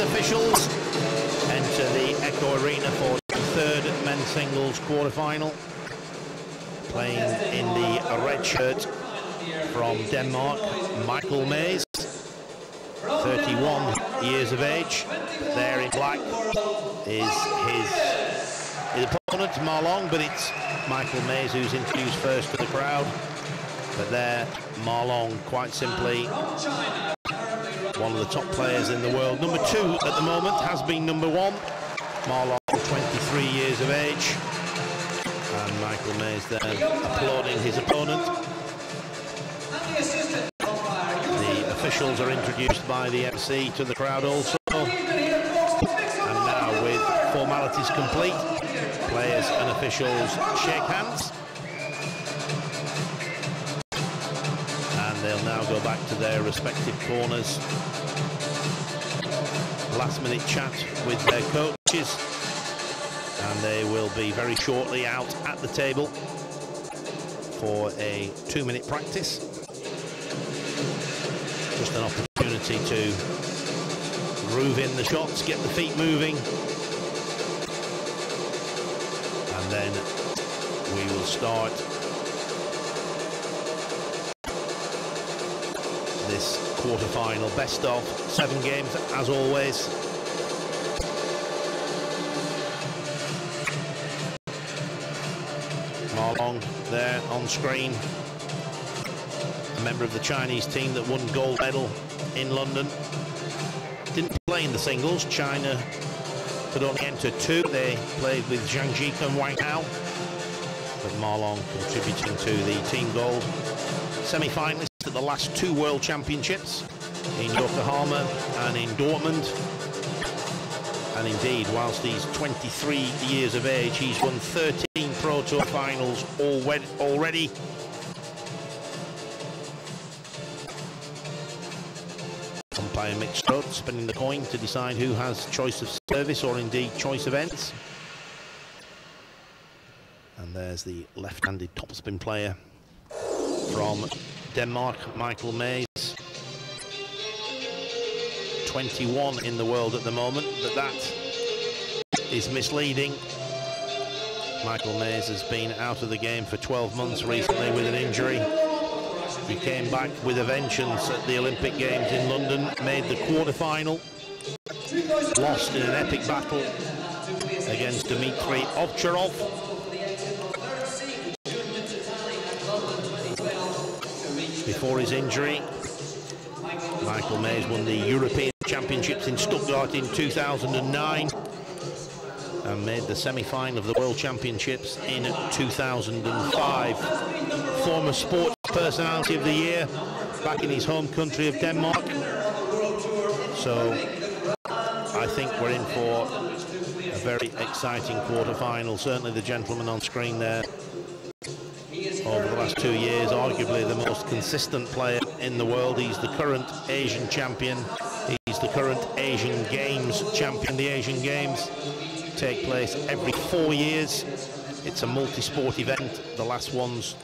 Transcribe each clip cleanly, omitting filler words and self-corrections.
officials enter the Echo Arena for the third men's singles quarter-final. Playing in the red shirt from Denmark, Michael Mays, 31 years of age. There in black is his opponent, Marlon, but it's Michael Mays who's introduced first to the crowd. But there, Marlon, quite simply, one of the top players in the world. Number 2 at the moment, has been number 1. Marlon, 23 years of age. And Michael Mays there applauding his opponent. The officials are introduced by the MC to the crowd also. And now, with formalities complete, players and officials shake hands. And they'll now go back to their respective corners. Last-minute chat with their coaches. And they will be very shortly out at the table for a 2-minute practice. Just an opportunity to groove in the shots, get the feet moving. And then we will start this quarter-final best of 7 games, as always. Marlon there on screen, a member of the Chinese team that won gold medal in London. Didn't play in the singles. China could only enter 2. They played with Zhang Jike and Wang Hao. But Marlon contributing to the team gold. Semi-finalist at the last 2 World Championships in Yokohama and in Dortmund. And indeed, whilst he's 23 years of age, he's won 13 Pro Tour finals already. Umpire Mick Strode spinning the coin to decide who has choice of service or indeed choice of ends. And there's the left-handed topspin player from Denmark, Michael Mays. 21 in the world at the moment, but that is misleading. Michael Mays has been out of the game for 12 months recently with an injury. He came back with a vengeance at the Olympic Games in London, made the quarter-final, lost in an epic battle against Dmitry Ovcharov. Before his injury, Michael Mays won the European Championships in Stuttgart in 2009 and made the semi-final of the World Championships in 2005. Former Sports Personality of the Year back in his home country of Denmark. So I think we're in for a very exciting quarter-final. Certainly the gentleman on screen there, over the last 2 years, arguably the most consistent player in the world. He's the current Asian champion. He's the current Asian Games champion. The Asian Games take place every 4 years. It's a multi-sport event. The last ones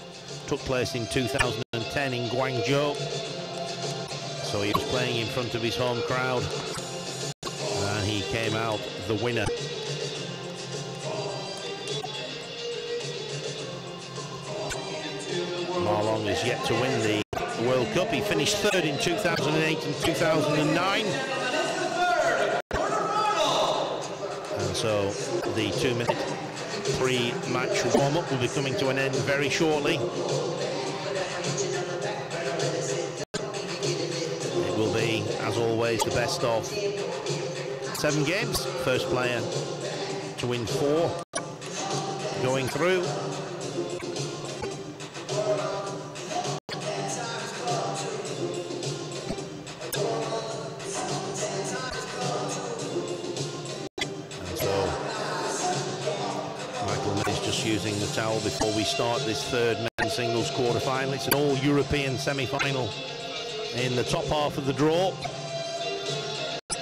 took place in 2010 in Guangzhou. So he was playing in front of his home crowd and he came out the winner. Marlon is yet to win the World Cup. He finished 3rd in 2008 and 2009. And so the 2-minute pre-match warm-up will be coming to an end very shortly. It will be, as always, the best of 7 games. First player to win 4 going through. Using the towel before we start this 3rd men's singles quarter-final. It's an all-European semi-final in the top half of the draw.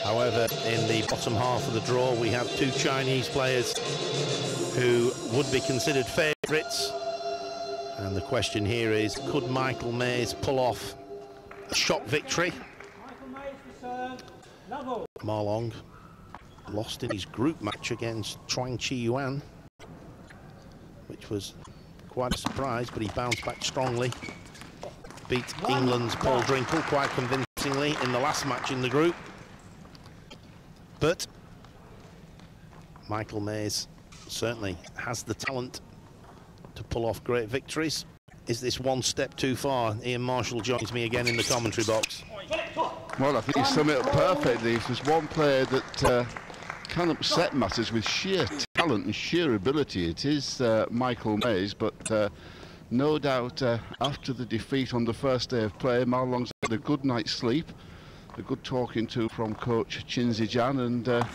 However, in the bottom half of the draw, we have 2 Chinese players who would be considered favourites. And the question here is, could Michael Mays pull off a shot victory? Ma Long lost in his group match against Chuang Chi Yuan, which was quite a surprise, but he bounced back strongly. Beat England's Paul Drinkle quite convincingly in the last match in the group. But Michael Mays certainly has the talent to pull off great victories. Is this one step too far? Ian Marshall joins me again in the commentary box. Well, I think you sum it up perfectly. There's one player that can upset matters with sheer talent and sheer ability. It is Michael Mays, but no doubt after the defeat on the first day of play, Ma Long's had a good night's sleep, a good talking to from coach Chin Zijian, and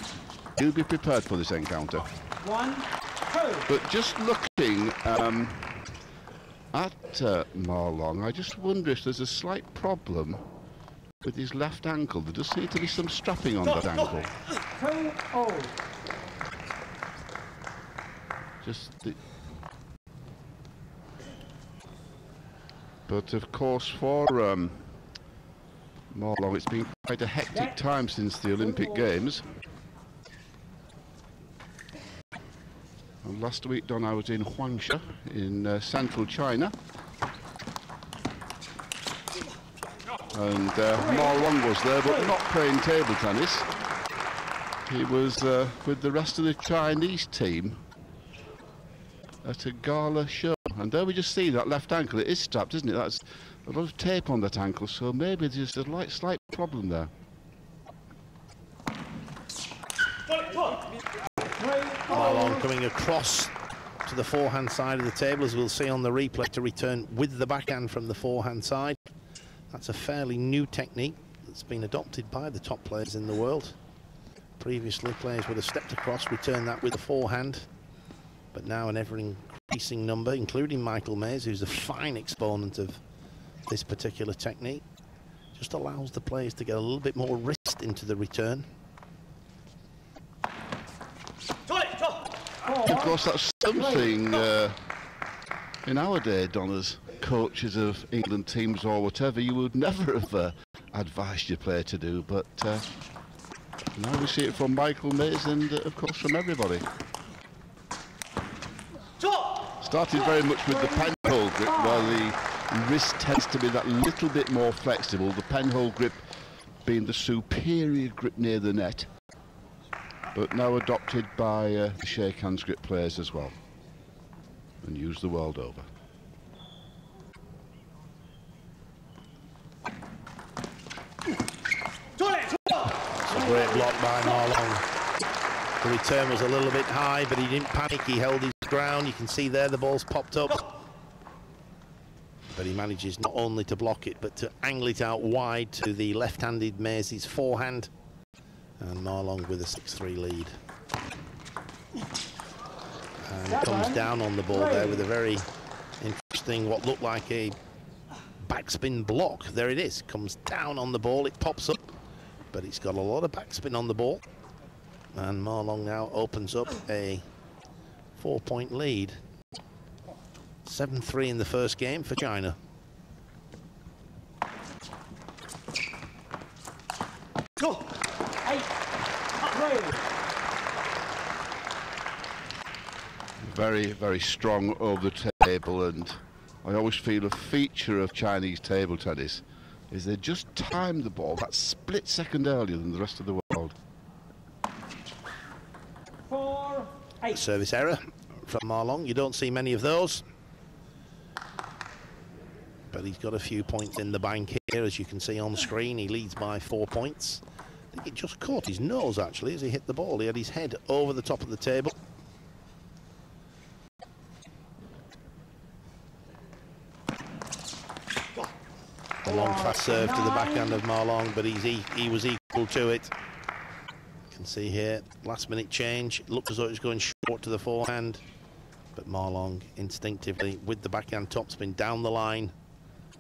he'll be prepared for this encounter. 1, 2. But just looking at Ma Long, I just wonder if there's a slight problem with his left ankle. There does seem to be some strapping on that ankle. 2-0. But of course, for Ma Long, it's been quite a hectic time since the Olympic Games. And last week, Don, I was in Huangsha in central China. And Ma Long was there, but not playing table tennis. He was with the rest of the Chinese team at a gala show. And there we just see that left ankle. It is strapped, isn't it? That's a lot of tape on that ankle, so maybe there's a slight problem there. Ma Long coming across to the forehand side of the table, as we'll see on the replay, to return with the backhand from the forehand side. That's a fairly new technique that's been adopted by the top players in the world. Previously, players would have stepped across, returned that with a forehand, but now an ever-increasing number, including Michael Mays, who's a fine exponent of this particular technique, just allows the players to get a little bit more wrist into the return. Of course, that's something in our day, Don, as coaches of England teams or whatever, you would never have advised your player to do, but now we see it from Michael Mays and of course from everybody. Started very much with the penhole grip, while the wrist tends to be that little bit more flexible, the penhole grip being the superior grip near the net, but now adopted by the shake hands grip players as well, and used the world over. It's a great block by Ma Long. The return was a little bit high, but he didn't panic. He held his ground. You can see there the ball's popped up. But he manages not only to block it, but to angle it out wide to the left-handed Mays' forehand. And Ma Long with a 6-3 lead. And comes down on the ball there with a very interesting, what looked like a backspin block. There it is. Comes down on the ball. It pops up, but it's got a lot of backspin on the ball. And Ma Long now opens up a 4-point lead. 7-3 in the first game for China. Go! 8-3. Very, very strong over the table, and I always feel a feature of Chinese table tennis is they just time the ball that split second earlier than the rest of the world. 4-8. Service error from Ma Long. You don't see many of those, but he's got a few points in the bank here, as you can see on screen. He leads by 4 points. I think it just caught his nose actually as he hit the ball. He had his head over the top of the table. A long fast serve to the backhand of Ma Long, but he was equal to it. You can see here, last minute change. It looked as though it was going short to the forehand, but Ma Long instinctively with the backhand topspin down the line.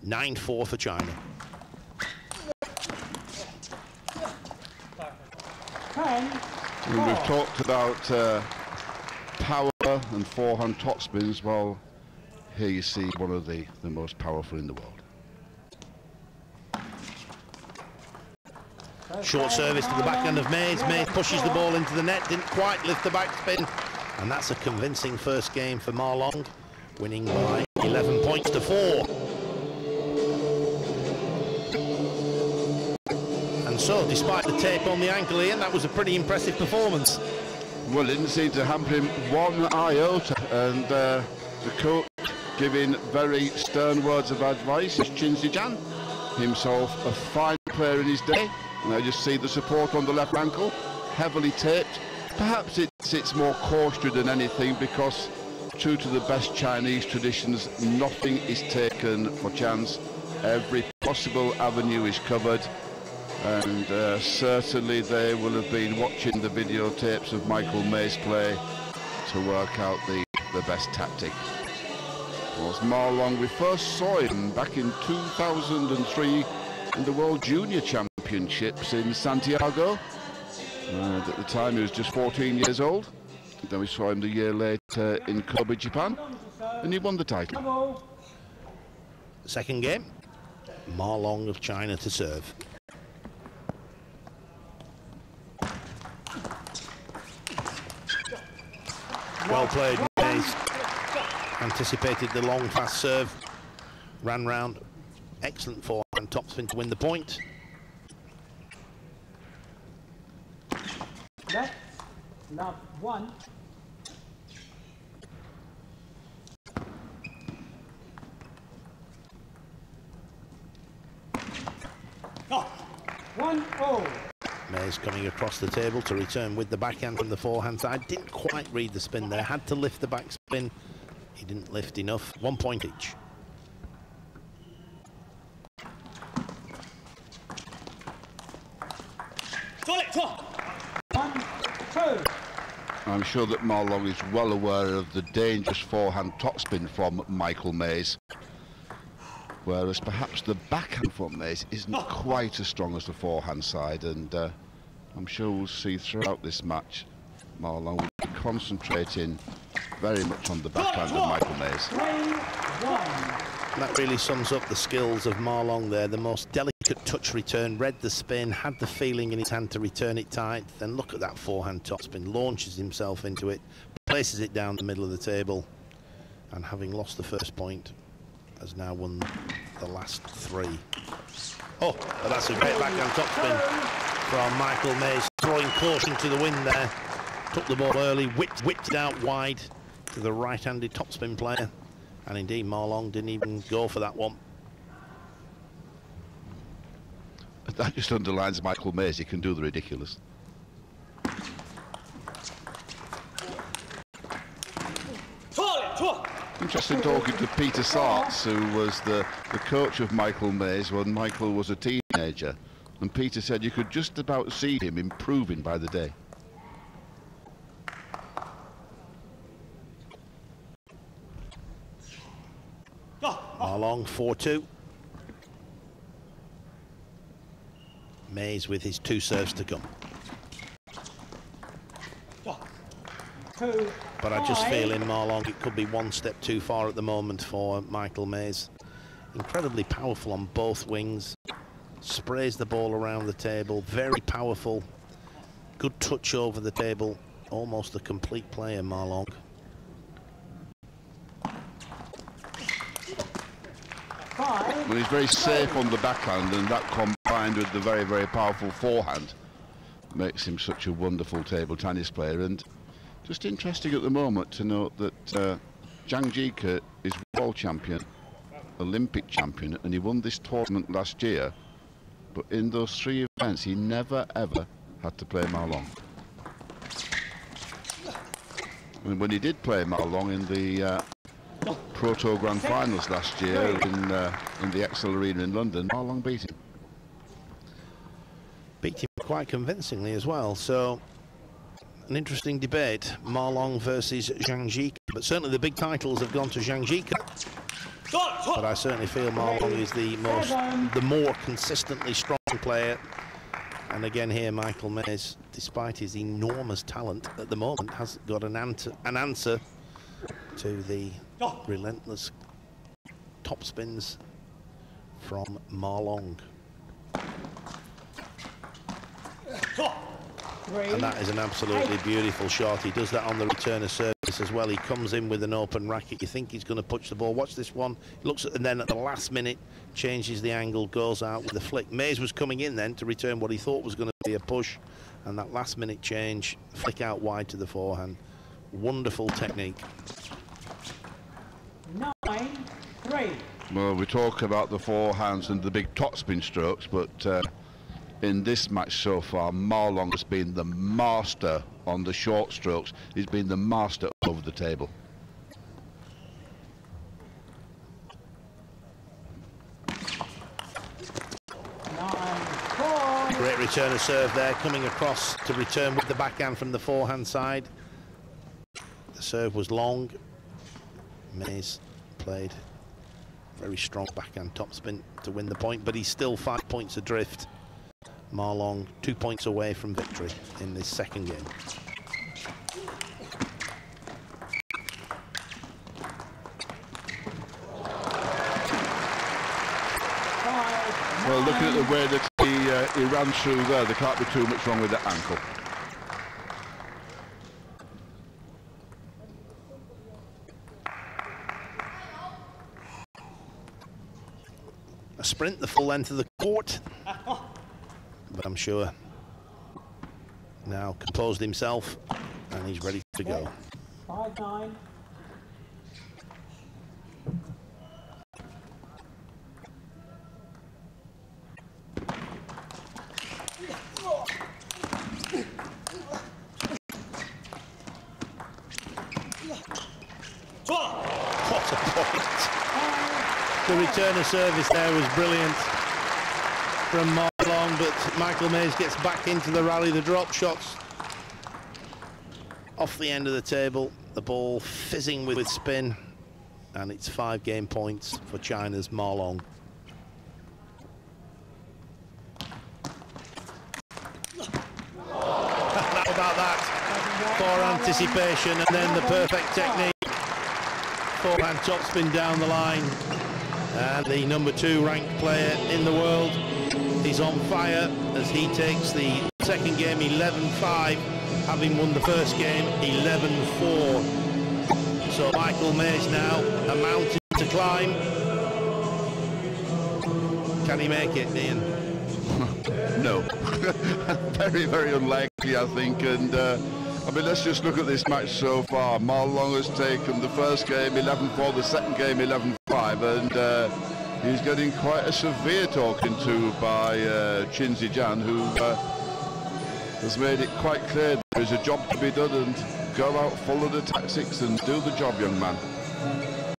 9-4 for China. And we've talked about power and forehand topspins. Well, here you see one of the most powerful in the world. Short service to the backhand of Mays. Mays pushes the ball into the net, didn't quite lift the backspin. And that's a convincing first game for Ma Long, winning by 11 points to 4. And so, despite the tape on the ankle, Ian, that was a pretty impressive performance. Well, it didn't seem to hamper him one iota, and the coach giving very stern words of advice is Chin Zijan, himself a fine player in his day. And I just see the support on the left ankle, heavily taped. Perhaps it's more cautioned than anything, because true to the best Chinese traditions, nothing is taken for chance. Every possible avenue is covered, and certainly they will have been watching the videotapes of Michael Mays play to work out the best tactic. Was Ma Long, we first saw him back in 2003 in the World Junior Championships in Santiago. At the time he was just 14 years old. Then we saw him the year later in Kobe, Japan, and he won the title. Second game, Ma Long of China to serve. Well played, Mays. Anticipated the long, fast serve, ran round. Excellent forehand topspin to win the point. Left, love 1. Oh. 1-0. Mays coming across the table to return with the backhand from the forehand side. Didn't quite read the spin there, had to lift the backspin. He didn't lift enough. 1 point each. I'm sure that Ma Long is well aware of the dangerous forehand topspin from Michael Mays, whereas perhaps the backhand from Mays isn't quite as strong as the forehand side, and I'm sure we'll see throughout this match Ma Long will be concentrating very much on the backhand of Michael Mays. That really sums up the skills of Ma Long there. The most delicate touch return, read the spin, had the feeling in his hand to return it tight. Then look at that forehand topspin, launches himself into it, places it down the middle of the table, and having lost the first point, has now won the last 3. Oh, but that's a great backhand topspin from Michael Mays, throwing caution to the wind there. Took the ball early, whipped it out wide to the right-handed topspin player. And indeed, Ma Long didn't even go for that one. That just underlines Michael Mays, he can do the ridiculous. Interesting talking to Peter Sartz, who was the coach of Michael Mays when Michael was a teenager. And Peter said you could just about see him improving by the day. Ma Long 4-2. Mays with his 2 serves to come. But I just feel in Ma Long it could be one step too far at the moment for Michael Mays. Incredibly powerful on both wings. Sprays the ball around the table. Very powerful. Good touch over the table. Almost a complete player, Ma Long. Well, he's very safe on the backhand, and that combined with the very, very powerful forehand makes him such a wonderful table tennis player. And just interesting at the moment to note that Zhang Jike is world champion, Olympic champion, and he won this tournament last year. But in those 3 events, he never, ever had to play Ma Long. And when he did play Ma Long in the Proto Grand Finals last year in the Excel Arena in London, Ma Long beat him. Beat him quite convincingly as well. So an interesting debate, Ma Long versus Zhang Jike. But certainly the big titles have gone to Zhang Jike. But I certainly feel Ma Long is the more consistently strong player. And again here, Michael Mays, despite his enormous talent at the moment, has got an answer to the relentless top spins from Ma Long. And that is an absolutely beautiful shot. He does that on the return of service as well. He comes in with an open racket. You think he's going to punch the ball. Watch this one. He looks at, and then at the last minute, changes the angle, goes out with the flick. Mays was coming in then to return what he thought was going to be a push. And that last minute change, flick out wide to the forehand. Wonderful technique. 9-3. Well, we talk about the forehands and the big topspin strokes, but in this match so far, Marlon has been the master on the short strokes. He's been the master over the table. Great return of serve there, coming across to return with the backhand from the forehand side. The serve was long. Mays played very strong backhand topspin to win the point, but he's still 5 points adrift. Marlon 2 points away from victory in this second game. Well, looking at the way that he ran through there can't be too much wrong with that ankle. A sprint the full length of the court, but I'm sure now composed himself and he's ready to go. 5-9. What a point. The return of service there was brilliant from Marlon, but Michael Mays gets back into the rally. The drop shots off the end of the table, the ball fizzing with spin, and it's 5 game points for China's Marlon. How about that? For anticipation and then the perfect technique. Forehand topspin down the line. And the #2 ranked player in the world is on fire as he takes the second game 11-5, having won the first game 11-4. So Michael Mays now a mountain to climb. Can he make it, Ian? No. Very, very unlikely, I think. And I mean, let's just look at this match so far. Marlon has taken the first game 11-4, the second game 11-5, and he's getting quite a severe talking to by Chin Zijian, who has made it quite clear there is a job to be done, and go out, follow the tactics and do the job, young man.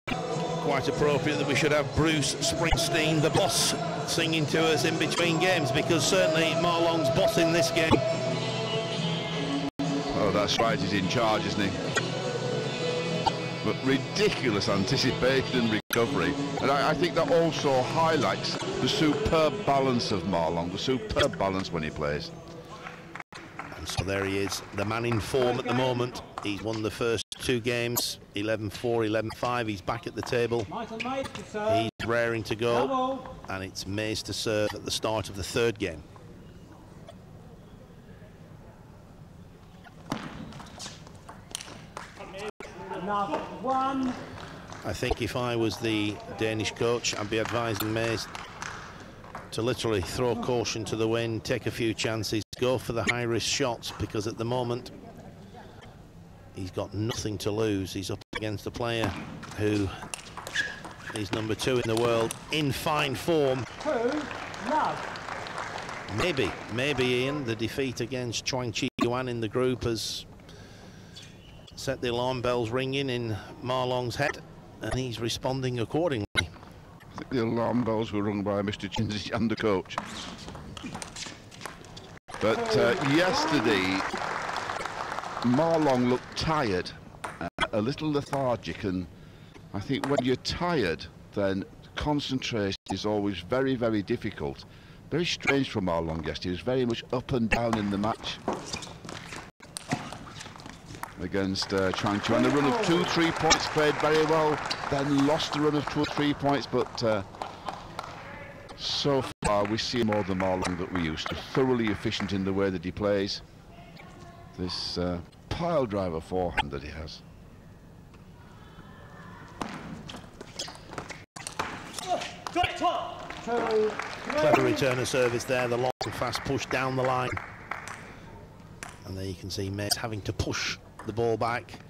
Quite appropriate that we should have Bruce Springsteen, the boss, singing to us in between games, because certainly Marlon's boss in this game. Oh, that's right, he's in charge, isn't he? But ridiculous anticipation and recovery. And I think that also highlights the superb balance of Marlon, the superb balance when he plays. And so there he is, the man in form at the moment. He's won the first 2 games, 11-4, 11-5. He's back at the table. He's raring to go. And it's Mays to serve at the start of the 3rd game. I think if I was the Danish coach, I'd be advising Mays to literally throw caution to the wind, take a few chances, go for the high-risk shots, because at the moment he's got nothing to lose. He's up against a player who is #2 in the world, in fine form. Maybe Ian, the defeat against Chuang Chi Yuan in the group has set the alarm bells ringing in Marlon's head, and he's responding accordingly. I think the alarm bells were rung by Mr. Chin Zijian, the coach. But yesterday, Marlon looked tired, a little lethargic, and I think when you're tired, then concentration is always very, very difficult. Very strange for Marlon yesterday. He was very much up and down in the match against Chuang Chi. And the run of 2-3 points, played very well, then lost the run of 2 or 3 points, but so far we see more than Marlon that we used to. Thoroughly efficient in the way that he plays. this pile driver forehand that he has. Clever return of service there, the long fast push down the line. And there you can see Mays having to push the ball back,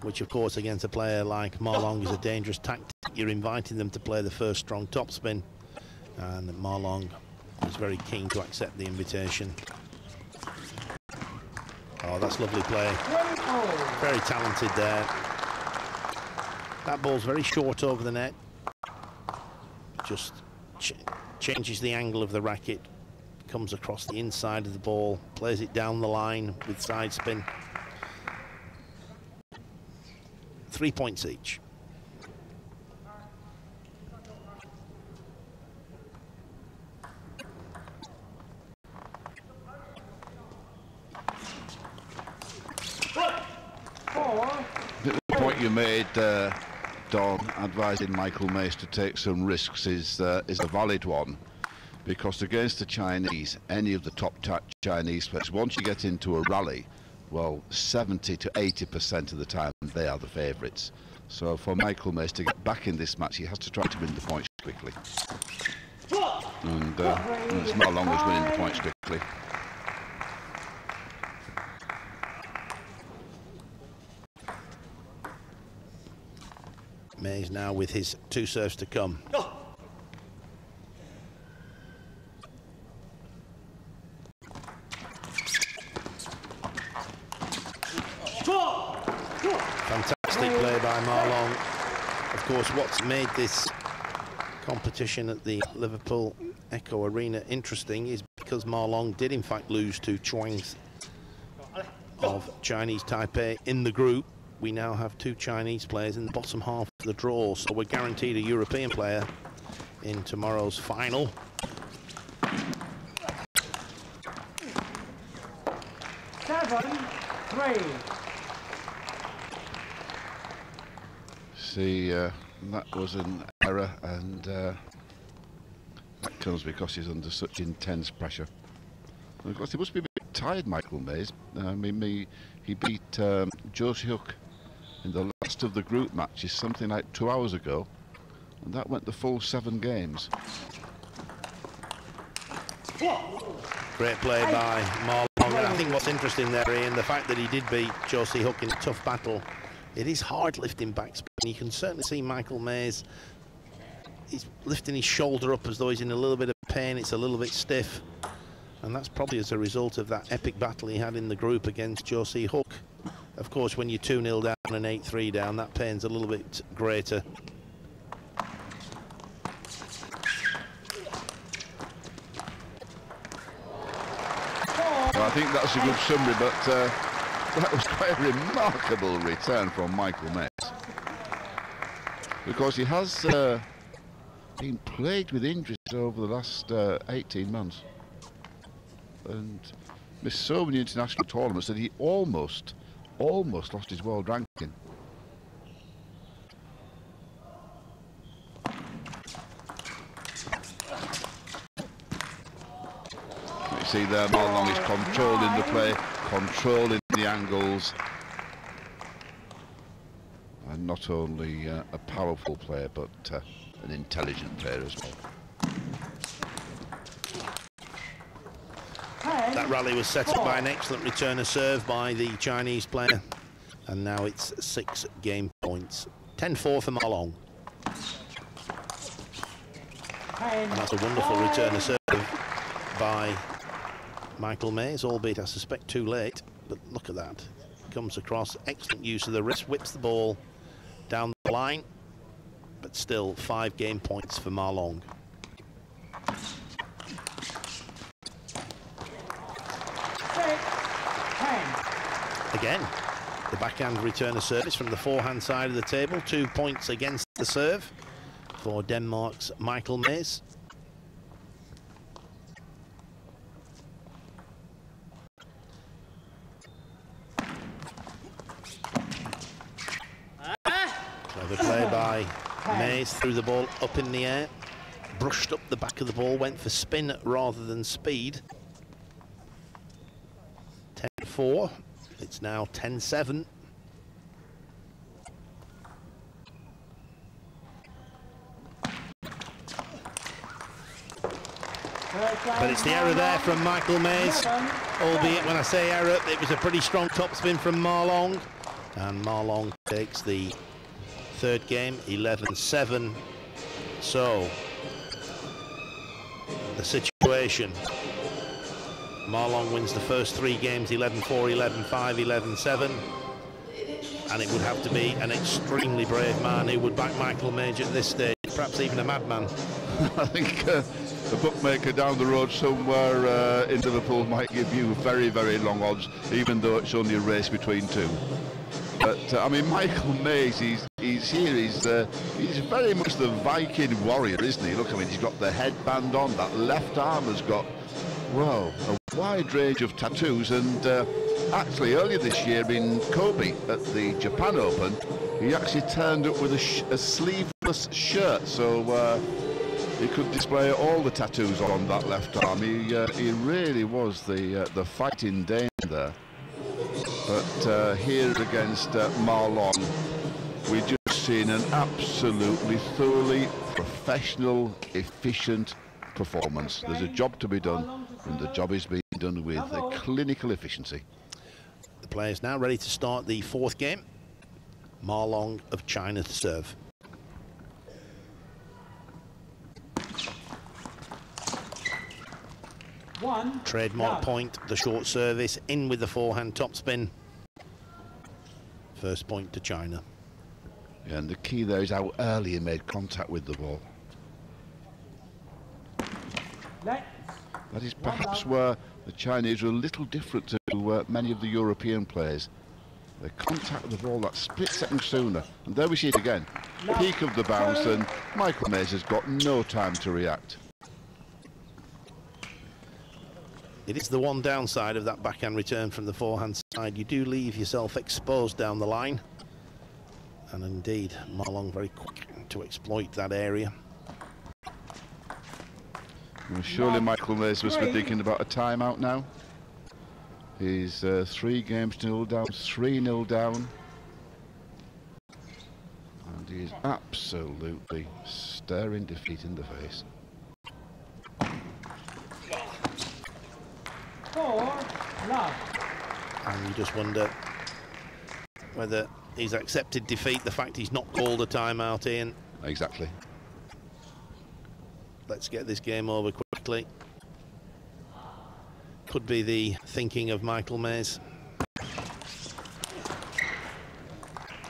which of course against a player like Marlong is a dangerous tactic. You're inviting them to play the first strong topspin, and Marlong is very keen to accept the invitation. Oh, that's lovely play. Very talented there. That ball's very short over the net. Just changes the angle of the racket, comes across the inside of the ball, plays it down the line with side spin. 3 points each. The point you made, Don, advising Michael Mays to take some risks is a valid one, because against the Chinese, any of the top Chinese players, once you get into a rally, well, 70 to 80% of the time they are the favourites. So for Michael Mays to get back in this match, he has to try to win the points quickly. And it's not long as winning the points quickly. Mays now with his 2 serves to come. Fantastic play by Marlong. Of course, what's made this competition at the Liverpool Echo Arena interesting is because Marlong did in fact lose to Chuang of Chinese Taipei in the group. We now have 2 Chinese players in the bottom half of the draw, so we're guaranteed a European player in tomorrow's final. See, that was an error, and that comes because he's under such intense pressure. And of course, he must be a bit tired, Michael Mays. I mean, he beat Joe Hook in the last of the group matches something like 2 hours ago, and that went the full 7 games. Great play by Marlong. And I think what's interesting there, Ian, the fact that he did beat Joe Hook in a tough battle. It is hard lifting backspin. You can certainly see Michael Mays, he's lifting his shoulder up as though he's in a little bit of pain. It's a little bit stiff, and that's probably as a result of that epic battle he had in the group against Joe Hook. Of course, when you're 2-0 down and 8-3 down, that pain's a little bit greater. Well, I think that's a good summary, but that was quite a remarkable return from Michael Mays, because he has been plagued with injuries over the last 18 months and missed so many international tournaments that he almost lost his world ranking. You see there, Marlong is controlling the play, controlling the angles, and not only a powerful player, but an intelligent player as well. That rally was set up by an excellent return of serve by the Chinese player, and now it's 6 game points. 10-4 for Marlong. And that's a wonderful return of serve by Michael Mays, albeit I suspect too late, but look at that. Comes across, excellent use of the wrist, whips the ball down the line, but still 5 game points for Marlong. Again, the backhand return of service from the forehand side of the table. 2 points against the serve for Denmark's Michael Mays. Clever play by Mays, threw the ball up in the air, brushed up the back of the ball, went for spin rather than speed. 10-4. It's now 10-7. But it's the error there from Michael Mays, albeit when I say error, it was a pretty strong topspin from Ma Long, and Ma Long takes the third game, 11-7. So the situation: Ma Long wins the first three games, 11-4, 11-5, 11-7, and it would have to be an extremely brave man who would back Michael Mays at this stage, perhaps even a madman. I think the bookmaker down the road somewhere in Liverpool might give you very, very long odds, even though it's only a race between two. But I mean, Michael Mays, he's here. He's very much the Viking warrior, isn't he? Look, I mean, he's got the headband on. That left arm has got, well, a wide range of tattoos. And actually, earlier this year in Kobe at the Japan Open, he actually turned up with a sleeveless shirt, so he could display all the tattoos on that left arm. He really was the fighting Dane there. But here against Ma Long, we've just seen an absolutely thoroughly professional, efficient performance. There's a job to be done, and the job is being done with a clinical efficiency. The players now ready to start the fourth game. Ma Long of China to serve. Trademark point, the short service, in with the forehand topspin. First point to China. Yeah, and the key there is how early he made contact with the ball. That is perhaps where the Chinese are a little different to many of the European players. They contact the ball that split second sooner. And there we see it again. Peak of the bounce, and Michael Mays has got no time to react. It is the one downside of that backhand return from the forehand side. You do leave yourself exposed down the line. And indeed, Ma Long very quick to exploit that area. Well, surely Michael Mays must be thinking about a timeout now. He's 3 games to 0 down, 3-0 down. And he is absolutely staring defeat in the face. And you just wonder whether he's accepted defeat, the fact he's not called a timeout, Ian. Exactly. Let's get this game over quickly. Could be the thinking of Michael Mays.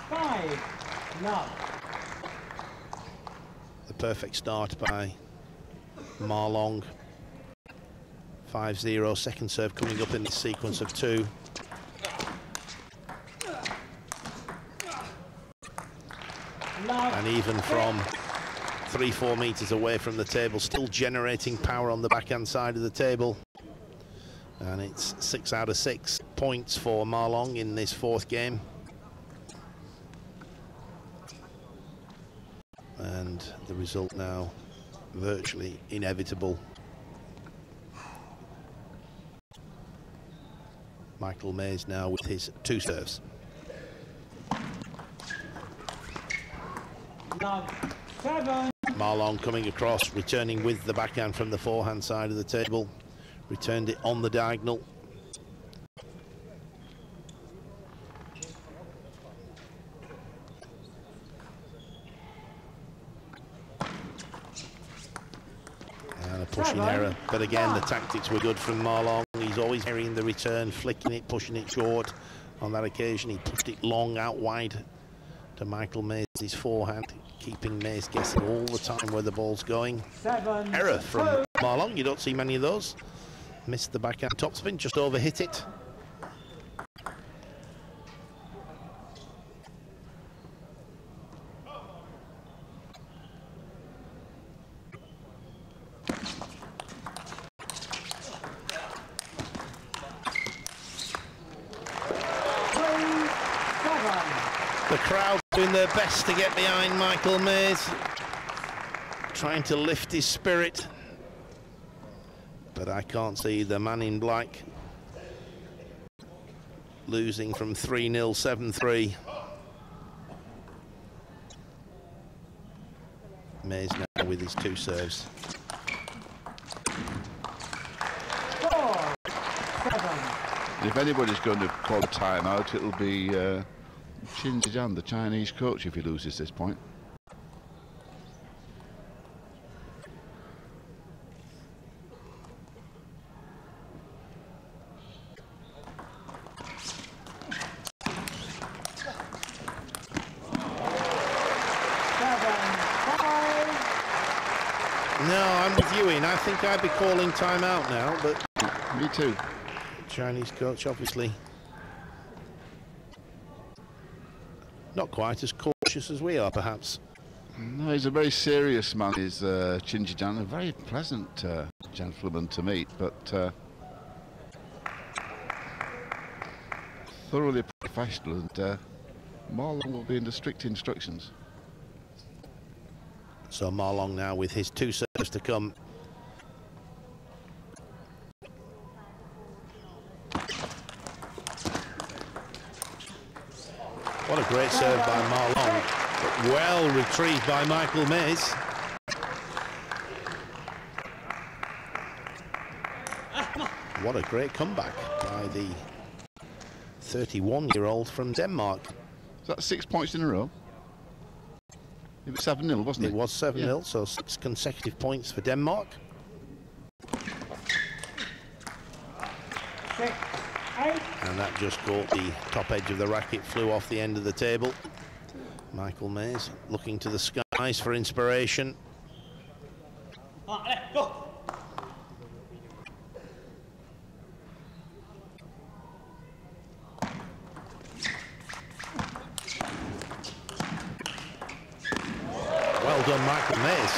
5-0. The perfect start by Ma Long. 5-0, second serve coming up in the sequence of 2. And even from 3-4 meters away from the table, still generating power on the backhand side of the table. And it's 6 out of 6 points for Ma Long in this fourth game. And the result now virtually inevitable. Michael Mays now with his 2 serves. Ma Long coming across, returning with the backhand from the forehand side of the table. Returned it on the diagonal. And a pushing error, but again the tactics were good from Ma Long. He's always carrying the return, flicking it, pushing it short. On that occasion he pushed it long out wide to Michael Mays' forehand, keeping Mays guessing all the time where the ball's going. Error from Ma Long, you don't see many of those. Missed the backhand topspin, just overhit it. The crowd doing their best to get behind Michael Mays, trying to lift his spirit. But I can't see the man in black losing from 3-0, 7-3. Mays now with his 2 serves. 4-7. If anybody's going to call a timeout, it'll be Qin Zhijian, the Chinese coach, if he loses this point. No, I'm with you, Ian. I think I'd be calling timeout now, but... Me too. Chinese coach, obviously, not quite as cautious as we are, perhaps. No, he's a very serious man. He's Qin Zhijian, a very pleasant gentleman to meet, but thoroughly professional, and Marlon will be under strict instructions. So Marlon now with his 2 serves to come. What a great serve by Marlon, but well retrieved by Michael Mays. What a great comeback by the 31-year-old from Denmark. Is that 6 points in a row? It was 7-0, wasn't it? It was 7-0, so 6 consecutive points for Denmark. 6-8. And that just caught the top edge of the racket, flew off the end of the table. Michael Mays looking to the skies for inspiration. Go. Well done, Michael Mays.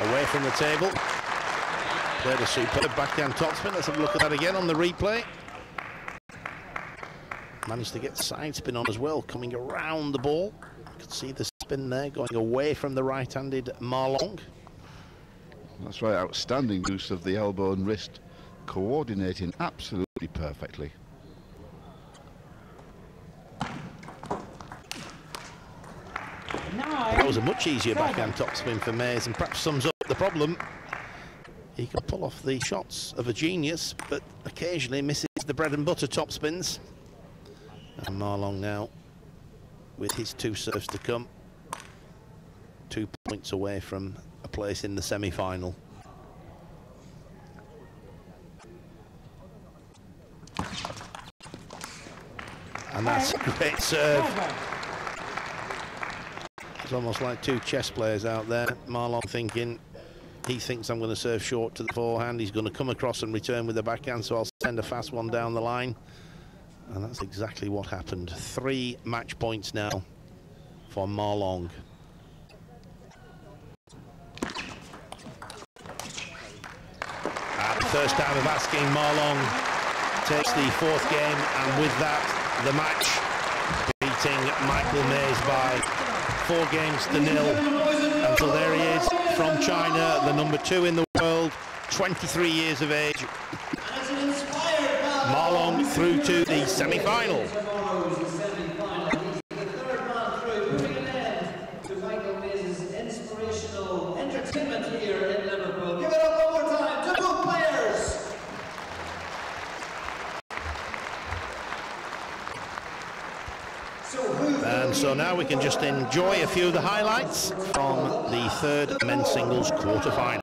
Away from the table. Played a superb backhand topspin. Let's have a look at that again on the replay. Managed to get side spin on as well, coming around the ball. You could see the spin there going away from the right-handed Marlon. That's right, outstanding use of the elbow and wrist, coordinating absolutely perfectly. That was a much easier backhand topspin for Mays, and perhaps sums up the problem. He can pull off the shots of a genius, but occasionally misses the bread and butter topspins. And Marlon now with his 2 serves to come. 2 points away from a place in the semi-final. And that's a great serve. It's almost like 2 chess players out there. Marlon thinking, he thinks I'm going to serve short to the forehand. He's going to come across and return with the backhand, so I'll send a fast one down the line. And that's exactly what happened. 3 match points now for Marlon. At the first time of asking, Marlon takes the 4th game, and with that, the match, beating Michael Mays by 4 games to 0. And so there he is from China, the number 2 in the world, 23 years of age. Marlon through to the semi-final. And so now we can just enjoy a few of the highlights from the 3rd men's singles quarter-final.